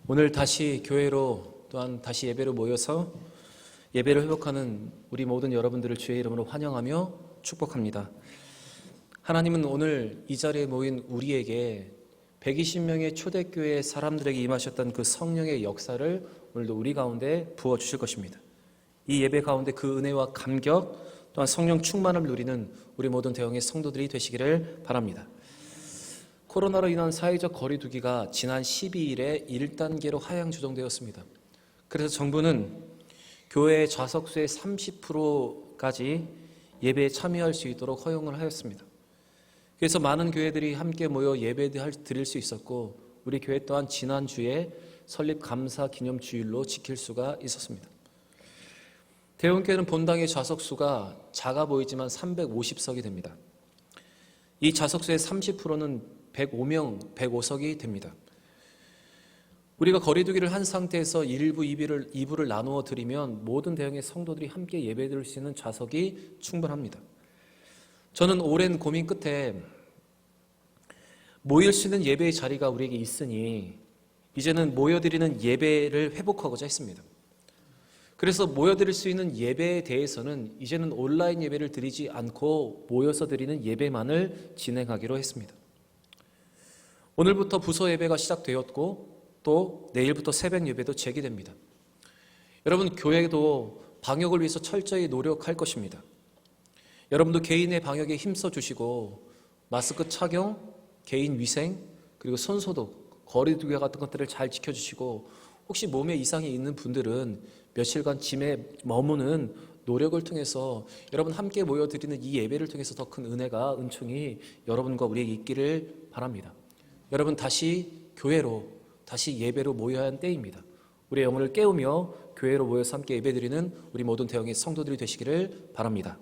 오늘 다시 교회로 또한 다시 예배로 모여서 예배를 회복하는 우리 모든 여러분들을 주의 이름으로 환영하며 축복합니다. 하나님은 오늘 이 자리에 모인 우리에게 120명의 초대교회 사람들에게 임하셨던 그 성령의 역사를 오늘도 우리 가운데 부어주실 것입니다. 이 예배 가운데 그 은혜와 감격 또한 성령 충만을 누리는 우리 모든 대형의 성도들이 되시기를 바랍니다. 코로나로 인한 사회적 거리두기가 지난 12일에 1단계로 하향 조정되었습니다. 그래서 정부는 교회 좌석수의 30%까지 예배에 참여할 수 있도록 허용을 하였습니다. 그래서 많은 교회들이 함께 모여 예배 드릴 수 있었고 우리 교회 또한 지난주에 설립 감사 기념 주일로 지킬 수가 있었습니다. 대형교회는 본당의 좌석수가 작아 보이지만 350석이 됩니다. 이 좌석수의 30%는 105명, 105석이 됩니다. 우리가 거리두기를 한 상태에서 1부, 2부를 나누어 드리면 모든 대형의 성도들이 함께 예배 드릴 수 있는 좌석이 충분합니다. 저는 오랜 고민 끝에 모일 수 있는 예배의 자리가 우리에게 있으니 이제는 모여드리는 예배를 회복하고자 했습니다. 그래서 모여드릴 수 있는 예배에 대해서는 이제는 온라인 예배를 드리지 않고 모여서 드리는 예배만을 진행하기로 했습니다. 오늘부터 부서 예배가 시작되었고 또 내일부터 새벽 예배도 재개됩니다. 여러분, 교회도 방역을 위해서 철저히 노력할 것입니다. 여러분도 개인의 방역에 힘써 주시고 마스크 착용, 개인 위생, 그리고 손소독, 거리두기 같은 것들을 잘 지켜주시고 혹시 몸에 이상이 있는 분들은 며칠간 짐에 머무는 노력을 통해서 여러분 함께 모여드리는 이 예배를 통해서 더 큰 은혜가 은총이 여러분과 우리에게 있기를 바랍니다. 여러분 다시 교회로 다시 예배로 모여야 하는 때입니다. 우리의 영혼을 깨우며 교회로 모여서 함께 예배드리는 우리 모든 대형의 성도들이 되시기를 바랍니다.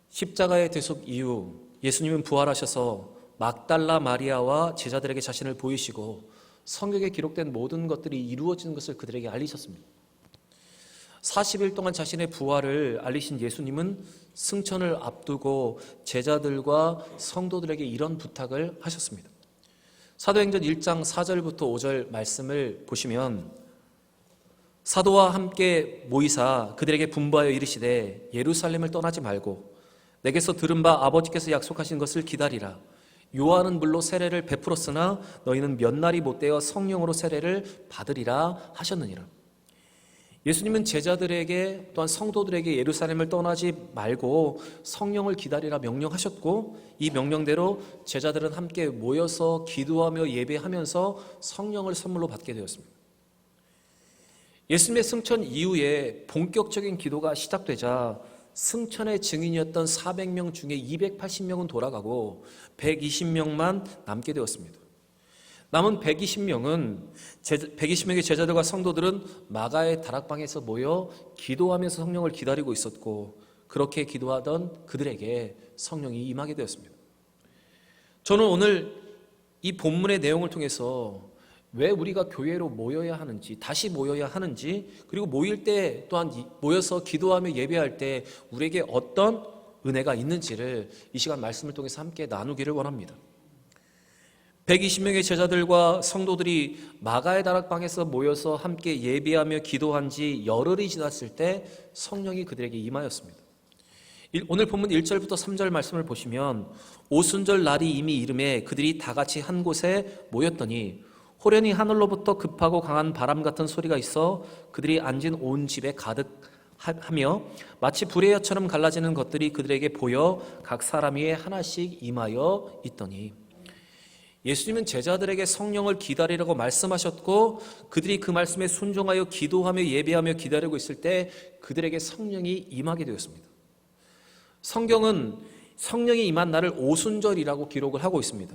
십자가의 대속 이후 예수님은 부활하셔서 막달라 마리아와 제자들에게 자신을 보이시고 성경에 기록된 모든 것들이 이루어지는 것을 그들에게 알리셨습니다. 40일 동안 자신의 부활을 알리신 예수님은 승천을 앞두고 제자들과 성도들에게 이런 부탁을 하셨습니다. 사도행전 1장 4절부터 5절 말씀을 보시면 사도와 함께 모이사 그들에게 분부하여 이르시되 예루살렘을 떠나지 말고 내게서 들은 바 아버지께서 약속하신 것을 기다리라. 요한은 물로 세례를 베풀었으나 너희는 몇 날이 못되어 성령으로 세례를 받으리라 하셨느니라. 예수님은 제자들에게 또한 성도들에게 예루살렘을 떠나지 말고 성령을 기다리라 명령하셨고 이 명령대로 제자들은 함께 모여서 기도하며 예배하면서 성령을 선물로 받게 되었습니다. 예수님의 승천 이후에 본격적인 기도가 시작되자 승천의 증인이었던 400명 중에 280명은 돌아가고 120명만 남게 되었습니다. 남은 120명의 제자들과 성도들은 마가의 다락방에서 모여 기도하면서 성령을 기다리고 있었고 그렇게 기도하던 그들에게 성령이 임하게 되었습니다. 저는 오늘 이 본문의 내용을 통해서 왜 우리가 교회로 모여야 하는지, 다시 모여야 하는지, 그리고 모일 때 또한 모여서 기도하며 예배할 때 우리에게 어떤 은혜가 있는지를 이 시간 말씀을 통해서 함께 나누기를 원합니다. 120명의 제자들과 성도들이 마가의 다락방에서 모여서 함께 예배하며 기도한 지 열흘이 지났을 때 성령이 그들에게 임하였습니다. 오늘 본문 1절부터 3절 말씀을 보시면 오순절 날이 이미 이름에 그들이 다 같이 한 곳에 모였더니 호련히 하늘로부터 급하고 강한 바람 같은 소리가 있어 그들이 앉은 온 집에 가득하며 마치 불의 혀처럼 갈라지는 것들이 그들에게 보여 각 사람 위에 하나씩 임하여 있더니 예수님은 제자들에게 성령을 기다리라고 말씀하셨고 그들이 그 말씀에 순종하여 기도하며 예배하며 기다리고 있을 때 그들에게 성령이 임하게 되었습니다. 성경은 성령이 임한 날을 오순절이라고 기록을 하고 있습니다.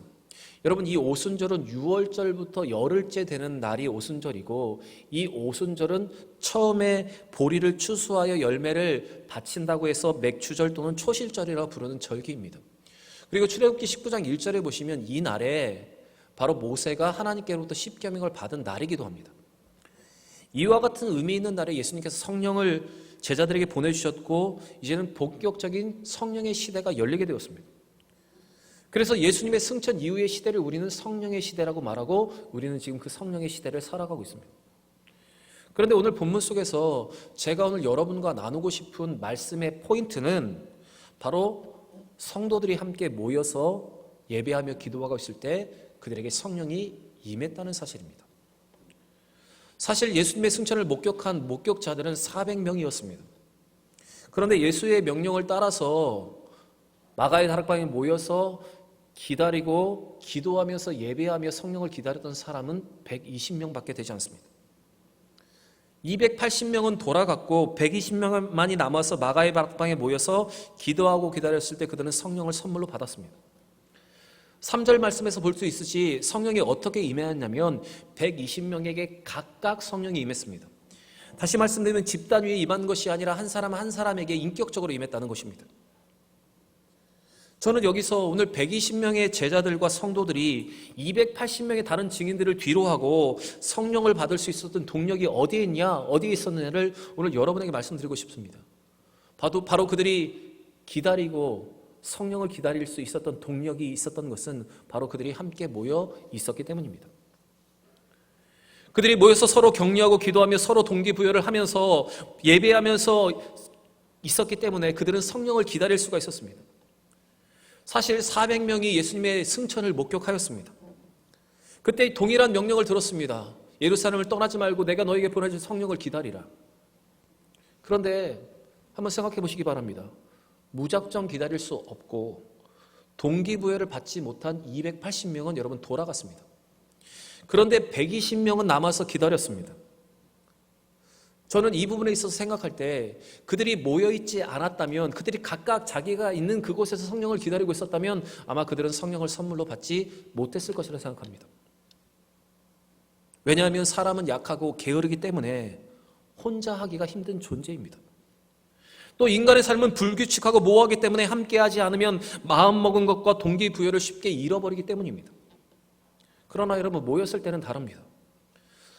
여러분, 이 오순절은 6월절부터 열흘째 되는 날이 오순절이고 이 오순절은 처음에 보리를 추수하여 열매를 바친다고 해서 맥추절 또는 초실절이라고 부르는 절기입니다. 그리고 출애굽기 19장 1절에 보시면 이 날에 바로 모세가 하나님께로부터 십계명을 받은 날이기도 합니다. 이와 같은 의미 있는 날에 예수님께서 성령을 제자들에게 보내주셨고 이제는 본격적인 성령의 시대가 열리게 되었습니다. 그래서 예수님의 승천 이후의 시대를 우리는 성령의 시대라고 말하고 우리는 지금 그 성령의 시대를 살아가고 있습니다. 그런데 오늘 본문 속에서 제가 오늘 여러분과 나누고 싶은 말씀의 포인트는 바로 성도들이 함께 모여서 예배하며 기도하고 있을 때 그들에게 성령이 임했다는 사실입니다. 사실 예수님의 승천을 목격한 목격자들은 400명이었습니다. 그런데 예수의 명령을 따라서 마가의 다락방에 모여서 기다리고 기도하면서 예배하며 성령을 기다렸던 사람은 120명밖에 되지 않습니다. 280명은 돌아갔고 120명만이 남아서 마가의 다락방에 모여서 기도하고 기다렸을 때 그들은 성령을 선물로 받았습니다. 3절 말씀에서 볼 수 있듯이 성령이 어떻게 임했냐면 120명에게 각각 성령이 임했습니다. 다시 말씀드리면 집단 위에 임한 것이 아니라 한 사람 한 사람에게 인격적으로 임했다는 것입니다. 저는 여기서 오늘 120명의 제자들과 성도들이 280명의 다른 증인들을 뒤로하고 성령을 받을 수 있었던 동력이 어디에 있냐, 어디에 있었느냐를 오늘 여러분에게 말씀드리고 싶습니다. 바로 그들이 기다리고 성령을 기다릴 수 있었던 동력이 있었던 것은 바로 그들이 함께 모여 있었기 때문입니다. 그들이 모여서 서로 격려하고 기도하며 서로 동기부여를 하면서 예배하면서 있었기 때문에 그들은 성령을 기다릴 수가 있었습니다. 사실 400명이 예수님의 승천을 목격하였습니다. 그때 동일한 명령을 들었습니다. 예루살렘을 떠나지 말고 내가 너에게 보내줄 성령을 기다리라. 그런데 한번 생각해 보시기 바랍니다. 무작정 기다릴 수 없고 동기부여를 받지 못한 280명은 여러분 돌아갔습니다. 그런데 120명은 남아서 기다렸습니다. 저는 이 부분에 있어서 생각할 때 그들이 모여있지 않았다면, 그들이 각각 자기가 있는 그곳에서 성령을 기다리고 있었다면 아마 그들은 성령을 선물로 받지 못했을 것이라 생각합니다. 왜냐하면 사람은 약하고 게으르기 때문에 혼자 하기가 힘든 존재입니다. 또 인간의 삶은 불규칙하고 모호하기 때문에 함께하지 않으면 마음먹은 것과 동기부여를 쉽게 잃어버리기 때문입니다. 그러나 여러분, 모였을 때는 다릅니다.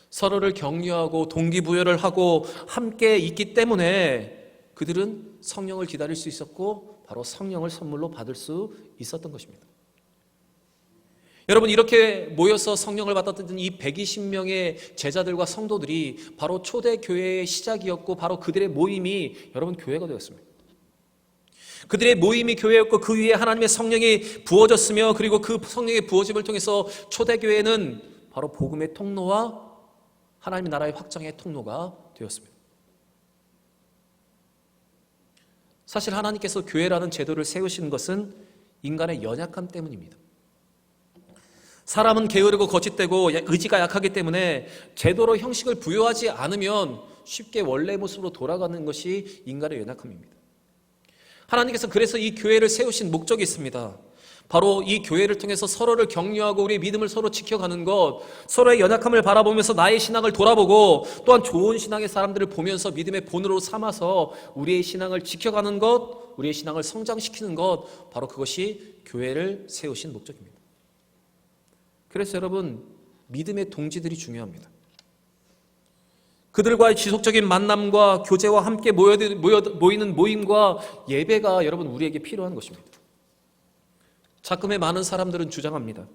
서로를 격려하고 동기부여를 하고 함께 있기 때문에 그들은 성령을 기다릴 수 있었고 바로 성령을 선물로 받을 수 있었던 것입니다. 여러분, 이렇게 모여서 성령을 받았던 이 120명의 제자들과 성도들이 바로 초대교회의 시작이었고 바로 그들의 모임이 여러분 교회가 되었습니다. 그들의 모임이 교회였고 그 위에 하나님의 성령이 부어졌으며 그리고 그 성령의 부어짐을 통해서 초대교회는 바로 복음의 통로와 하나님의 나라의 확장의 통로가 되었습니다. 사실 하나님께서 교회라는 제도를 세우신 것은 인간의 연약함 때문입니다. 사람은 게으르고 거짓되고 의지가 약하기 때문에 제도로 형식을 부여하지 않으면 쉽게 원래 모습으로 돌아가는 것이 인간의 연약함입니다. 하나님께서 그래서 이 교회를 세우신 목적이 있습니다. 바로 이 교회를 통해서 서로를 격려하고 우리의 믿음을 서로 지켜가는 것, 서로의 연약함을 바라보면서 나의 신앙을 돌아보고 또한 좋은 신앙의 사람들을 보면서 믿음의 본으로 삼아서 우리의 신앙을 지켜가는 것, 우리의 신앙을 성장시키는 것, 바로 그것이 교회를 세우신 목적입니다. 그래서 여러분, 믿음의 동지들이 중요합니다. 그들과의 지속적인 만남과 교제와 함께 모이는 모임과 예배가 여러분 우리에게 필요한 것입니다. 자금의 많은 사람들은 주장합니다.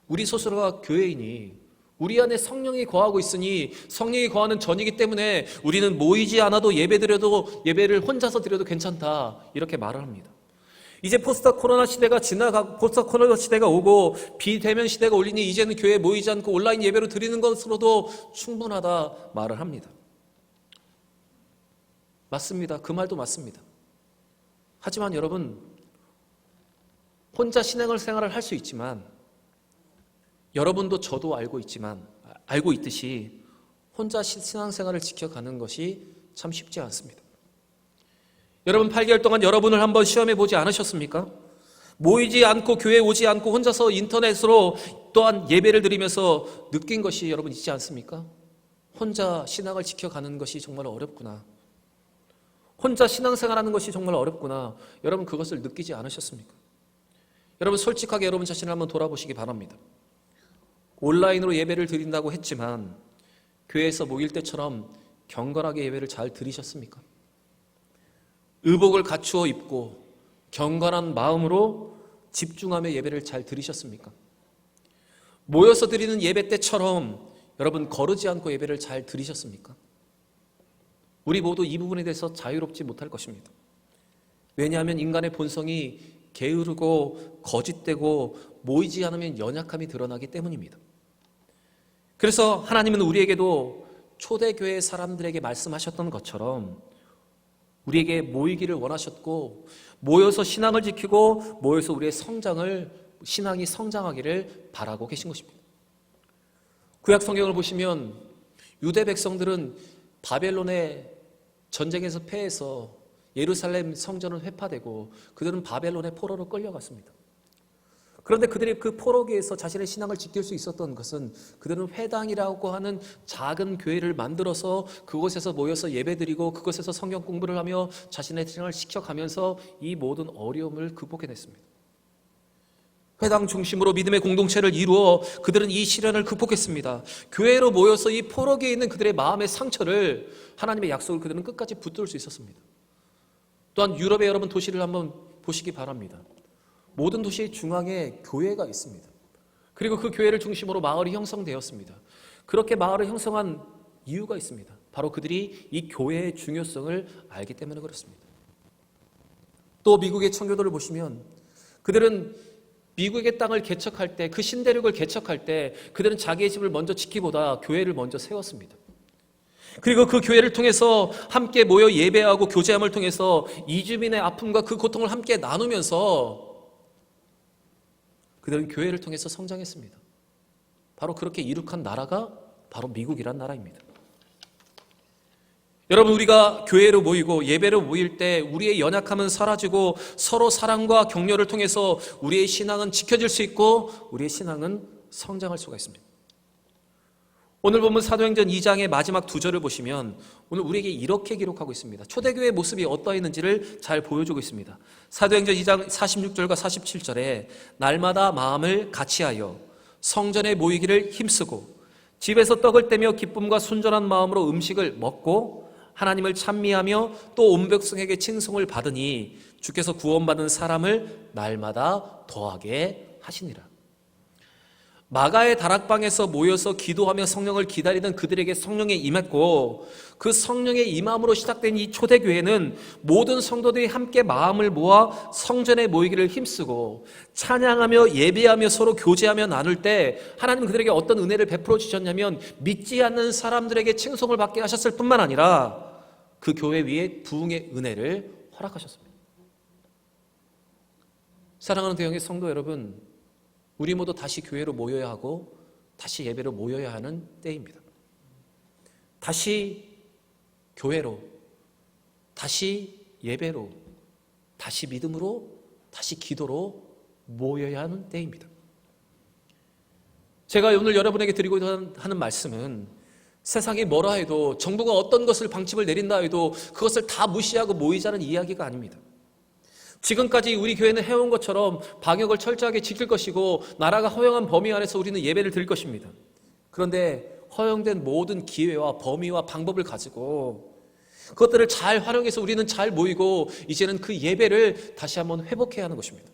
우리 스스로가 교회이니 우리 안에 성령이 거하고 있으니 성령이 거하는 전이기 때문에 우리는 모이지 않아도 예배를 혼자서 드려도 괜찮다, 이렇게 말을 합니다. 이제 포스트 코로나 시대가 오고 비대면 시대가 올리니 이제는 교회에 모이지 않고 온라인 예배로 드리는 것으로도 충분하다 말을 합니다. 맞습니다. 그 말도 맞습니다. 하지만 여러분, 혼자 신앙생활을 할 수 있지만 여러분도 저도 알고 있듯이 혼자 신앙생활을 지켜가는 것이 참 쉽지 않습니다. 여러분, 8개월 동안 여러분을 한번 시험해 보지 않으셨습니까? 모이지 않고 교회에 오지 않고 혼자서 인터넷으로 또한 예배를 드리면서 느낀 것이 여러분 있지 않습니까? 혼자 신앙을 지켜가는 것이 정말 어렵구나. 혼자 신앙생활하는 것이 정말 어렵구나. 여러분, 그것을 느끼지 않으셨습니까? 여러분, 솔직하게 여러분 자신을 한번 돌아보시기 바랍니다. 온라인으로 예배를 드린다고 했지만 교회에서 모일 때처럼 경건하게 예배를 잘 드리셨습니까? 의복을 갖추어 입고 경건한 마음으로 집중하며 예배를 잘 드리셨습니까? 모여서 드리는 예배 때처럼 여러분 거르지 않고 예배를 잘 드리셨습니까? 우리 모두 이 부분에 대해서 자유롭지 못할 것입니다. 왜냐하면 인간의 본성이 게으르고 거짓되고 모이지 않으면 연약함이 드러나기 때문입니다. 그래서 하나님은 우리에게도 초대교회 사람들에게 말씀하셨던 것처럼 우리에게 모이기를 원하셨고, 모여서 신앙을 지키고 모여서 우리의 신앙이 성장하기를 바라고 계신 것입니다. 구약 성경을 보시면 유대 백성들은 바벨론의 전쟁에서 패해서 예루살렘 성전은 회파되고 그들은 바벨론의 포로로 끌려갔습니다. 그런데 그들이 그 포로기에서 자신의 신앙을 지킬 수 있었던 것은 그들은 회당이라고 하는 작은 교회를 만들어서 그곳에서 모여서 예배드리고 그곳에서 성경 공부를 하며 자신의 신앙을 지켜가면서 이 모든 어려움을 극복해냈습니다. 회당 중심으로 믿음의 공동체를 이루어 그들은 이 시련을 극복했습니다. 교회로 모여서 이 포로기에 있는 그들의 마음의 상처를 하나님의 약속을 그들은 끝까지 붙들 수 있었습니다. 또한 유럽의 여러분 도시를 한번 보시기 바랍니다. 모든 도시의 중앙에 교회가 있습니다. 그리고 그 교회를 중심으로 마을이 형성되었습니다. 그렇게 마을을 형성한 이유가 있습니다. 바로 그들이 이 교회의 중요성을 알기 때문에 그렇습니다. 또 미국의 청교도를 보시면 그들은 미국의 땅을 개척할 때, 그 신대륙을 개척할 때 그들은 자기의 집을 먼저 지키보다 교회를 먼저 세웠습니다. 그리고 그 교회를 통해서 함께 모여 예배하고 교제함을 통해서 이주민의 아픔과 그 고통을 함께 나누면서 그들은 교회를 통해서 성장했습니다. 바로 그렇게 이룩한 나라가 바로 미국이란 나라입니다. 여러분, 우리가 교회로 모이고 예배로 모일 때 우리의 연약함은 사라지고 서로 사랑과 격려를 통해서 우리의 신앙은 지켜질 수 있고 우리의 신앙은 성장할 수가 있습니다. 오늘 보면 사도행전 2장의 마지막 2절을 보시면 오늘 우리에게 이렇게 기록하고 있습니다. 초대교회의 모습이 어떠했는지를 잘 보여주고 있습니다. 사도행전 2장 46절과 47절에 날마다 마음을 같이하여 성전에 모이기를 힘쓰고 집에서 떡을 떼며 기쁨과 순전한 마음으로 음식을 먹고 하나님을 찬미하며 또 온 백성에게 칭송을 받으니 주께서 구원받은 사람을 날마다 더하게 하시니라. 마가의 다락방에서 모여서 기도하며 성령을 기다리던 그들에게 성령이 임했고, 그 성령의 임함으로 시작된 이 초대교회는 모든 성도들이 함께 마음을 모아 성전에 모이기를 힘쓰고 찬양하며 예배하며 서로 교제하며 나눌 때 하나님은 그들에게 어떤 은혜를 베풀어 주셨냐면 믿지 않는 사람들에게 칭송을 받게 하셨을 뿐만 아니라 그 교회 위에 부흥의 은혜를 허락하셨습니다. 사랑하는 대형의 성도 여러분, 우리 모두 다시 교회로 모여야 하고 다시 예배로 모여야 하는 때입니다. 다시 교회로, 다시 예배로, 다시 믿음으로, 다시 기도로 모여야 하는 때입니다. 제가 오늘 여러분에게 드리고 하는 말씀은 세상이 뭐라 해도, 정부가 어떤 것을 방침을 내린다 해도 그것을 다 무시하고 모이자는 이야기가 아닙니다. 지금까지 우리 교회는 해온 것처럼 방역을 철저하게 지킬 것이고 나라가 허용한 범위 안에서 우리는 예배를 드릴 것입니다. 그런데 허용된 모든 기회와 범위와 방법을 가지고 그것들을 잘 활용해서 우리는 잘 모이고 이제는 그 예배를 다시 한번 회복해야 하는 것입니다.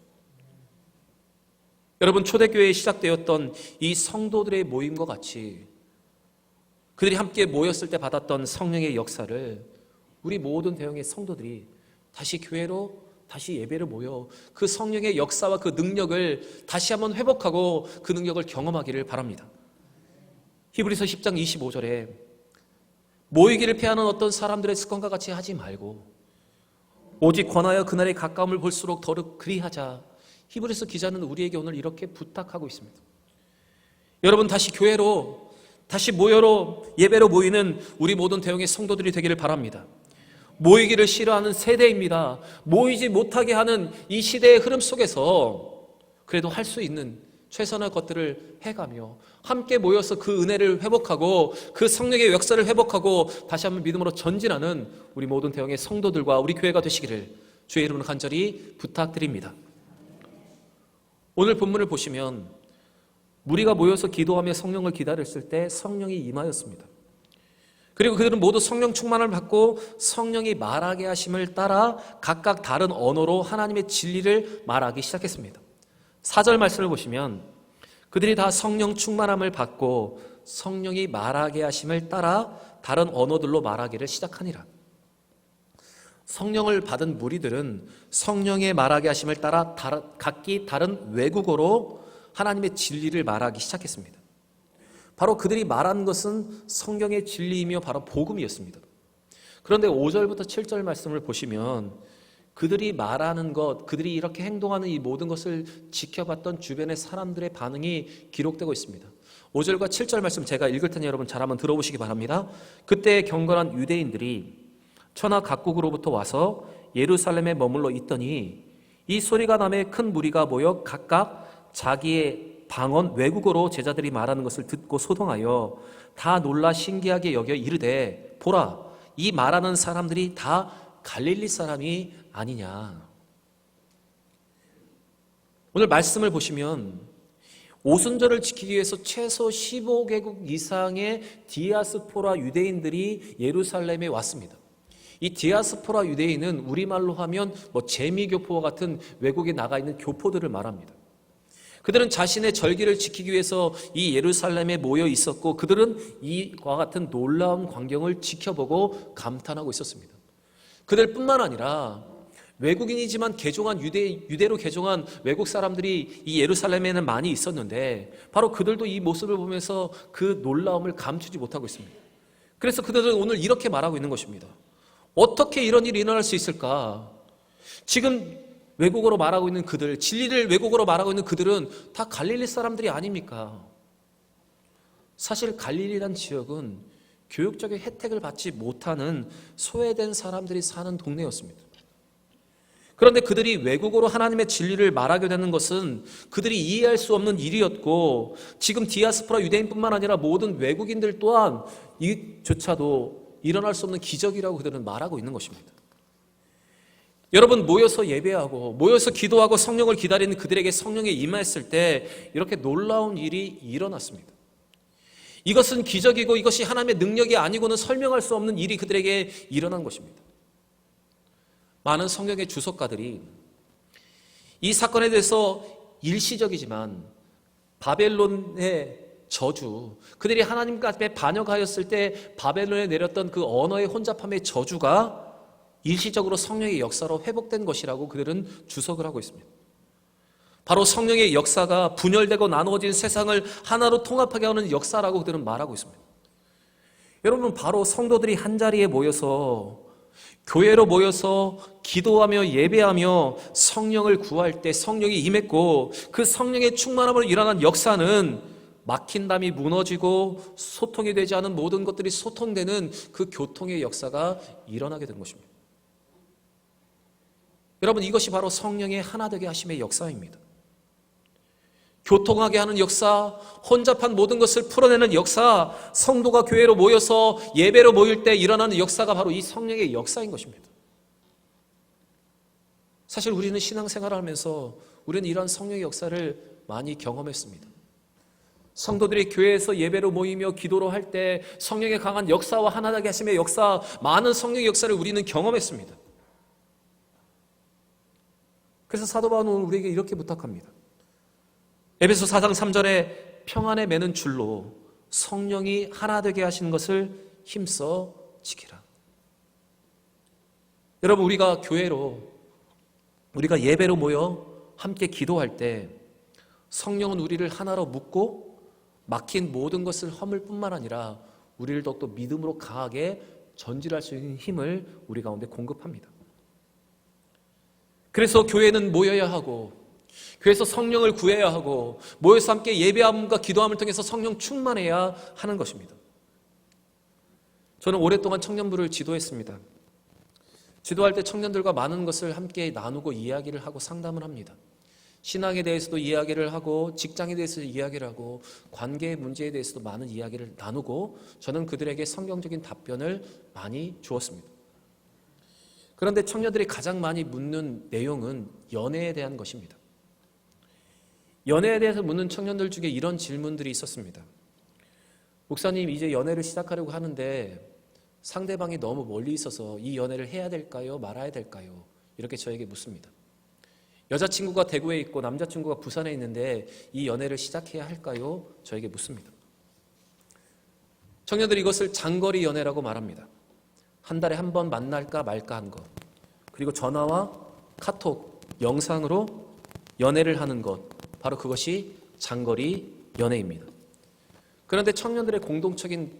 여러분, 초대교회에 시작되었던 이 성도들의 모임과 같이 그들이 함께 모였을 때 받았던 성령의 역사를 우리 모든 대형의 성도들이 다시 교회로, 다시 예배를 모여 그 성령의 역사와 그 능력을 다시 한번 회복하고 그 능력을 경험하기를 바랍니다. 히브리서 10장 25절에 모이기를 피하는 어떤 사람들의 습관과 같이 하지 말고 오직 권하여 그날의 가까움을 볼수록 더욱 그리하자. 히브리서 기자는 우리에게 오늘 이렇게 부탁하고 있습니다. 여러분, 다시 교회로, 다시 모여로 예배로 모이는 우리 모든 대형의 성도들이 되기를 바랍니다. 모이기를 싫어하는 세대입니다. 모이지 못하게 하는 이 시대의 흐름 속에서 그래도 할 수 있는 최선의 것들을 해가며 함께 모여서 그 은혜를 회복하고 그 성령의 역사를 회복하고 다시 한번 믿음으로 전진하는 우리 모든 대형의 성도들과 우리 교회가 되시기를 주의 이름으로 간절히 부탁드립니다. 오늘 본문을 보시면 무리가 모여서 기도하며 성령을 기다렸을 때 성령이 임하였습니다. 그리고 그들은 모두 성령 충만을 받고 성령이 말하게 하심을 따라 각각 다른 언어로 하나님의 진리를 말하기 시작했습니다. 4절 말씀을 보시면 그들이 다 성령 충만함을 받고 성령이 말하게 하심을 따라 다른 언어들로 말하기를 시작하니라. 성령을 받은 무리들은 성령의 말하게 하심을 따라 각기 다른 외국어로 하나님의 진리를 말하기 시작했습니다. 바로 그들이 말한 것은 성경의 진리이며 바로 복음이었습니다. 그런데 5절부터 7절 말씀을 보시면 그들이 말하는 것, 그들이 이렇게 행동하는 이 모든 것을 지켜봤던 주변의 사람들의 반응이 기록되고 있습니다. 5절과 7절 말씀 제가 읽을 테니 여러분 잘 한번 들어보시기 바랍니다. 그때 경건한 유대인들이 천하 각국으로부터 와서 예루살렘에 머물러 있더니 이 소리가 나매 큰 무리가 모여 각각 자기의 방언 외국어로 제자들이 말하는 것을 듣고 소동하여 다 놀라 신기하게 여겨 이르되 보라 이 말하는 사람들이 다 갈릴리 사람이 아니냐. 오늘 말씀을 보시면 오순절을 지키기 위해서 최소 15개국 이상의 디아스포라 유대인들이 예루살렘에 왔습니다. 이 디아스포라 유대인은 우리말로 하면 재미교포와 같은 외국에 나가 있는 교포들을 말합니다. 그들은 자신의 절기를 지키기 위해서 이 예루살렘에 모여 있었고 그들은 이와 같은 놀라운 광경을 지켜보고 감탄하고 있었습니다. 그들뿐만 아니라 외국인이지만 유대로 개종한 외국 사람들이 이 예루살렘에는 많이 있었는데 바로 그들도 이 모습을 보면서 그 놀라움을 감추지 못하고 있습니다. 그래서 그들은 오늘 이렇게 말하고 있는 것입니다. 어떻게 이런 일이 일어날 수 있을까? 지금 외국어로 말하고 있는 그들, 진리를 외국어로 말하고 있는 그들은 다 갈릴리 사람들이 아닙니까? 사실 갈릴리란 지역은 교육적인 혜택을 받지 못하는 소외된 사람들이 사는 동네였습니다. 그런데 그들이 외국어로 하나님의 진리를 말하게 되는 것은 그들이 이해할 수 없는 일이었고 지금 디아스포라 유대인뿐만 아니라 모든 외국인들 또한 이조차도 일어날 수 없는 기적이라고 그들은 말하고 있는 것입니다. 여러분 모여서 예배하고 모여서 기도하고 성령을 기다리는 그들에게 성령이 임했을 때 이렇게 놀라운 일이 일어났습니다. 이것은 기적이고 이것이 하나님의 능력이 아니고는 설명할 수 없는 일이 그들에게 일어난 것입니다. 많은 성경의 주석가들이 이 사건에 대해서 일시적이지만 바벨론의 저주, 그들이 하나님 앞에 반역하였을 때 바벨론에 내렸던 그 언어의 혼잡함의 저주가 일시적으로 성령의 역사로 회복된 것이라고 그들은 주석을 하고 있습니다. 바로 성령의 역사가 분열되고 나누어진 세상을 하나로 통합하게 하는 역사라고 그들은 말하고 있습니다. 여러분 바로 성도들이 한자리에 모여서 교회로 모여서 기도하며 예배하며 성령을 구할 때 성령이 임했고 그 성령의 충만함으로 일어난 역사는 막힌 담이 무너지고 소통이 되지 않은 모든 것들이 소통되는 그 교통의 역사가 일어나게 된 것입니다. 여러분 이것이 바로 성령의 하나 되게 하심의 역사입니다. 교통하게 하는 역사, 혼잡한 모든 것을 풀어내는 역사, 성도가 교회로 모여서 예배로 모일 때 일어나는 역사가 바로 이 성령의 역사인 것입니다. 사실 우리는 신앙생활을 하면서 우리는 이러한 성령의 역사를 많이 경험했습니다. 성도들이 교회에서 예배로 모이며 기도로 할 때 성령의 강한 역사와 하나 되게 하심의 역사, 많은 성령의 역사를 우리는 경험했습니다. 그래서 사도 바울은 우리에게 이렇게 부탁합니다. 에베소 4장 3절에 평안에 매는 줄로 성령이 하나 되게 하시는 것을 힘써 지키라. 여러분 우리가 예배로 모여 함께 기도할 때 성령은 우리를 하나로 묶고 막힌 모든 것을 허물 뿐만 아니라 우리를 더욱더 믿음으로 강하게 전진할 수 있는 힘을 우리 가운데 공급합니다. 그래서 교회는 모여야 하고 교회에서 성령을 구해야 하고 모여서 함께 예배함과 기도함을 통해서 성령 충만해야 하는 것입니다. 저는 오랫동안 청년부를 지도했습니다. 지도할 때 청년들과 많은 것을 함께 나누고 이야기를 하고 상담을 합니다. 신앙에 대해서도 이야기를 하고 직장에 대해서 이야기를 하고 관계의 문제에 대해서도 많은 이야기를 나누고 저는 그들에게 성경적인 답변을 많이 주었습니다. 그런데 청년들이 가장 많이 묻는 내용은 연애에 대한 것입니다. 연애에 대해서 묻는 청년들 중에 이런 질문들이 있었습니다. 목사님 이제 연애를 시작하려고 하는데 상대방이 너무 멀리 있어서 이 연애를 해야 될까요? 말아야 될까요? 이렇게 저에게 묻습니다. 여자친구가 대구에 있고 남자친구가 부산에 있는데 이 연애를 시작해야 할까요? 저에게 묻습니다. 청년들이 이것을 장거리 연애라고 말합니다. 한 달에 한 번 만날까 말까 한 것, 그리고 전화와 카톡, 영상으로 연애를 하는 것, 바로 그것이 장거리 연애입니다. 그런데 청년들의 공동적인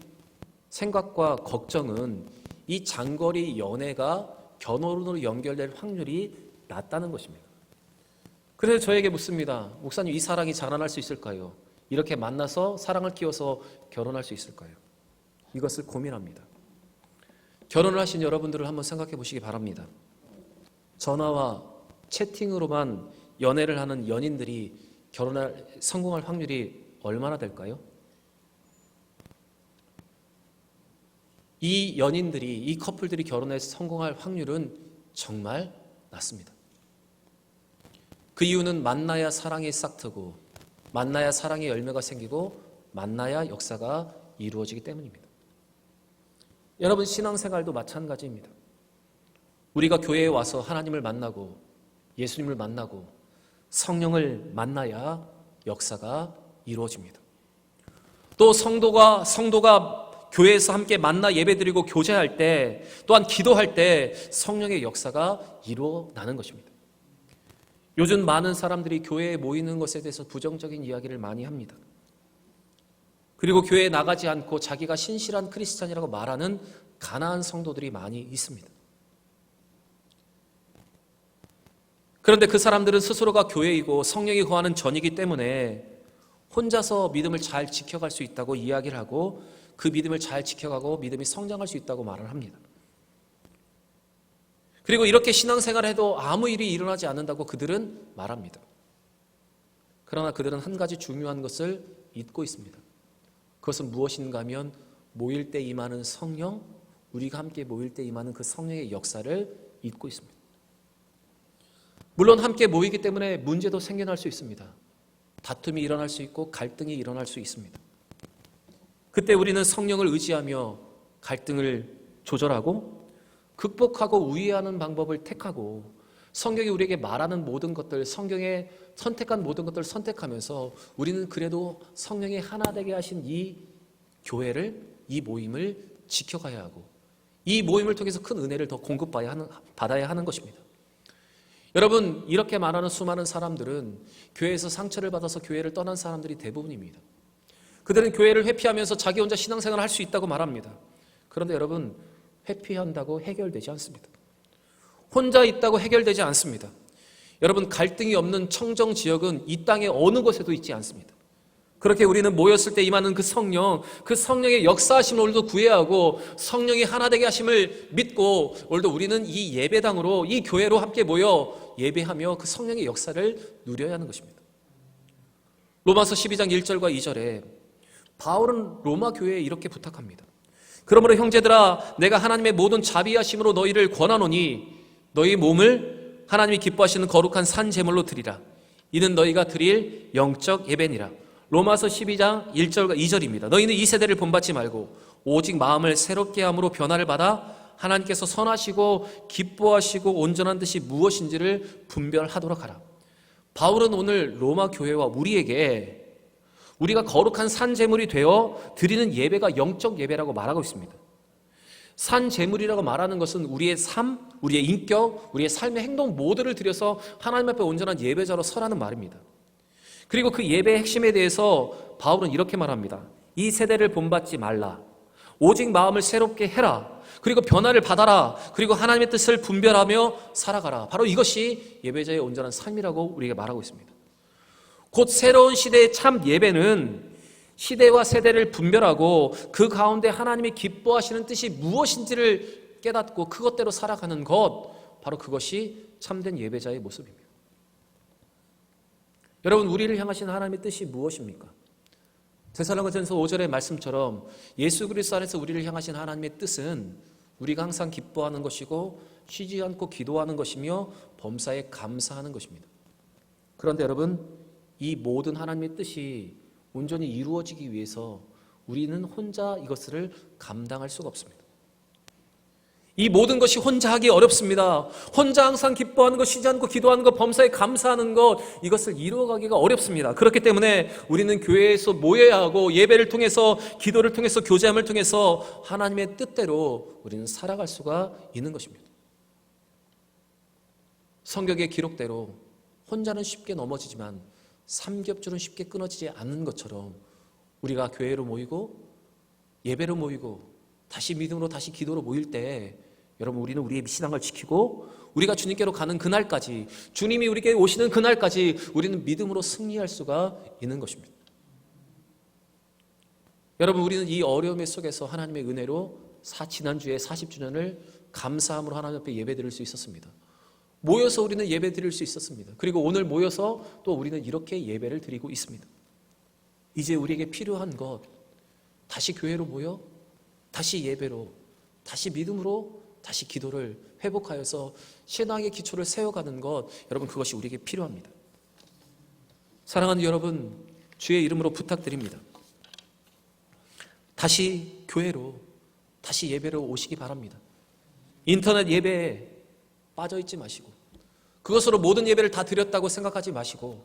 생각과 걱정은 이 장거리 연애가 결혼으로 연결될 확률이 낮다는 것입니다. 그래서 저에게 묻습니다. 목사님, 이 사랑이 자라날 수 있을까요? 이렇게 만나서 사랑을 키워서 결혼할 수 있을까요? 이것을 고민합니다. 결혼을 하신 여러분들을 한번 생각해 보시기 바랍니다. 전화와 채팅으로만 연애를 하는 연인들이 성공할 확률이 얼마나 될까요? 이 연인들이, 이 커플들이 결혼해서 성공할 확률은 정말 낮습니다. 그 이유는 만나야 사랑이 싹트고, 만나야 사랑의 열매가 생기고, 만나야 역사가 이루어지기 때문입니다. 여러분, 신앙생활도 마찬가지입니다. 우리가 교회에 와서 하나님을 만나고 예수님을 만나고 성령을 만나야 역사가 이루어집니다. 또 성도가 교회에서 함께 만나 예배드리고 교제할 때, 또한 기도할 때 성령의 역사가 이루어나는 것입니다. 요즘 많은 사람들이 교회에 모이는 것에 대해서 부정적인 이야기를 많이 합니다. 그리고 교회에 나가지 않고 자기가 신실한 크리스찬이라고 말하는 가난한 성도들이 많이 있습니다. 그런데 그 사람들은 스스로가 교회이고 성령이 거하는 전이기 때문에 혼자서 믿음을 잘 지켜갈 수 있다고 이야기를 하고, 그 믿음을 잘 지켜가고 믿음이 성장할 수 있다고 말을 합니다. 그리고 이렇게 신앙생활을 해도 아무 일이 일어나지 않는다고 그들은 말합니다. 그러나 그들은 한 가지 중요한 것을 잊고 있습니다. 그것은 무엇인가 하면 모일 때 임하는 성령, 우리가 함께 모일 때 임하는 그 성령의 역사를 잊고 있습니다. 물론 함께 모이기 때문에 문제도 생겨날 수 있습니다. 다툼이 일어날 수 있고 갈등이 일어날 수 있습니다. 그때 우리는 성령을 의지하며 갈등을 조절하고 극복하고 우회하는 방법을 택하고, 성경이 우리에게 말하는 모든 것들, 성경에 선택한 모든 것들을 선택하면서 우리는 그래도 성령이 하나 되게 하신 이 교회를, 이 모임을 지켜가야 하고, 이 모임을 통해서 큰 은혜를 더 받아야 하는 것입니다. 여러분, 이렇게 말하는 수많은 사람들은 교회에서 상처를 받아서 교회를 떠난 사람들이 대부분입니다. 그들은 교회를 회피하면서 자기 혼자 신앙생활을 할 수 있다고 말합니다. 그런데 여러분, 회피한다고 해결되지 않습니다. 혼자 있다고 해결되지 않습니다. 여러분, 갈등이 없는 청정 지역은 이 땅의 어느 곳에도 있지 않습니다. 그렇게 우리는 모였을 때 임하는 그 성령의 역사하심을 오늘도 구해야 하고, 성령이 하나 되게 하심을 믿고 오늘도 우리는 이 예배당으로, 이 교회로 함께 모여 예배하며 그 성령의 역사를 누려야 하는 것입니다. 로마서 12장 1절과 2절에 바울은 로마 교회에 이렇게 부탁합니다. 그러므로 형제들아, 내가 하나님의 모든 자비하심으로 너희를 권하노니 너희 몸을 하나님이 기뻐하시는 거룩한 산 제물로 드리라. 이는 너희가 드릴 영적 예배니라. 로마서 12장 1절과 2절입니다. 너희는 이 세대를 본받지 말고 오직 마음을 새롭게 함으로 변화를 받아 하나님께서 선하시고 기뻐하시고 온전한 뜻이 무엇인지를 분별하도록 하라. 바울은 오늘 로마 교회와 우리에게 우리가 거룩한 산 제물이 되어 드리는 예배가 영적 예배라고 말하고 있습니다. 산 제물이라고 말하는 것은 우리의 삶, 우리의 인격, 우리의 삶의 행동 모두를 들여서 하나님 앞에 온전한 예배자로 서라는 말입니다. 그리고 그 예배의 핵심에 대해서 바울은 이렇게 말합니다. 이 세대를 본받지 말라. 오직 마음을 새롭게 해라. 그리고 변화를 받아라. 그리고 하나님의 뜻을 분별하며 살아가라. 바로 이것이 예배자의 온전한 삶이라고 우리에게 말하고 있습니다. 곧 새로운 시대의 참 예배는 시대와 세대를 분별하고 그 가운데 하나님이 기뻐하시는 뜻이 무엇인지를 깨닫고 그것대로 살아가는 것, 바로 그것이 참된 예배자의 모습입니다. 여러분, 우리를 향하신 하나님의 뜻이 무엇입니까? 데살로니가전서 5절의 말씀처럼 예수 그리스도 안에서 우리를 향하신 하나님의 뜻은 우리가 항상 기뻐하는 것이고 쉬지 않고 기도하는 것이며 범사에 감사하는 것입니다. 그런데 여러분, 이 모든 하나님의 뜻이 온전히 이루어지기 위해서 우리는 혼자 이것을 감당할 수가 없습니다. 이 모든 것이 혼자 하기 어렵습니다. 혼자 항상 기뻐하는 것, 쉬지 않고 기도하는 것, 범사에 감사하는 것, 이것을 이루어가기가 어렵습니다. 그렇기 때문에 우리는 교회에서 모여야 하고 예배를 통해서, 기도를 통해서, 교제함을 통해서 하나님의 뜻대로 우리는 살아갈 수가 있는 것입니다. 성경의 기록대로 혼자는 쉽게 넘어지지만 삼겹줄은 쉽게 끊어지지 않는 것처럼 우리가 교회로 모이고 예배로 모이고 다시 믿음으로 다시 기도로 모일 때 여러분, 우리는 우리의 신앙을 지키고 우리가 주님께로 가는 그날까지, 주님이 우리에게 오시는 그날까지 우리는 믿음으로 승리할 수가 있는 것입니다. 여러분, 우리는 이 어려움 속에서 하나님의 은혜로 지난주에 40주년을 감사함으로 하나님 앞에 예배드릴 수 있었습니다. 모여서 우리는 예배 드릴 수 있었습니다. 그리고 오늘 모여서 또 우리는 이렇게 예배를 드리고 있습니다. 이제 우리에게 필요한 것, 다시 교회로 모여 다시 예배로, 다시 믿음으로, 다시 기도를 회복하여서 신앙의 기초를 세워가는 것, 여러분, 그것이 우리에게 필요합니다. 사랑하는 여러분, 주의 이름으로 부탁드립니다. 다시 교회로, 다시 예배로 오시기 바랍니다. 인터넷 예배에 빠져있지 마시고, 그것으로 모든 예배를 다 드렸다고 생각하지 마시고,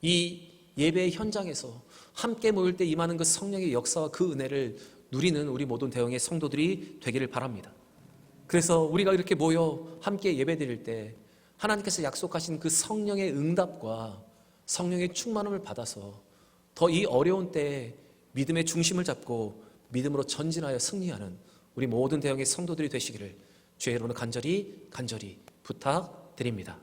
이 예배의 현장에서 함께 모일 때 임하는 그 성령의 역사와 그 은혜를 누리는 우리 모든 대형의 성도들이 되기를 바랍니다. 그래서 우리가 이렇게 모여 함께 예배드릴 때 하나님께서 약속하신 그 성령의 응답과 성령의 충만함을 받아서 더 이 어려운 때에 믿음의 중심을 잡고 믿음으로 전진하여 승리하는 우리 모든 대형의 성도들이 되시기를 주의 이름으로 간절히 부탁드립니다.